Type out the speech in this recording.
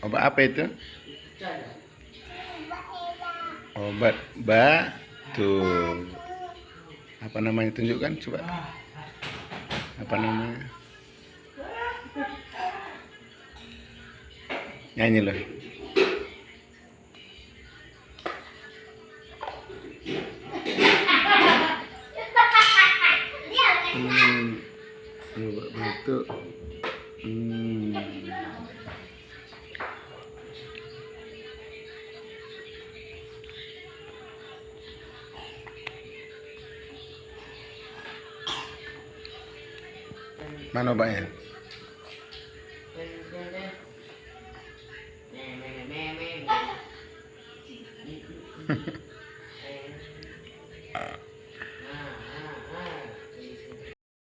Obat apa itu? Obat batu. Apa namanya? Tunjukkan coba. Apa namanya? Nyanyi loh. Obat batu. Mana obatnya?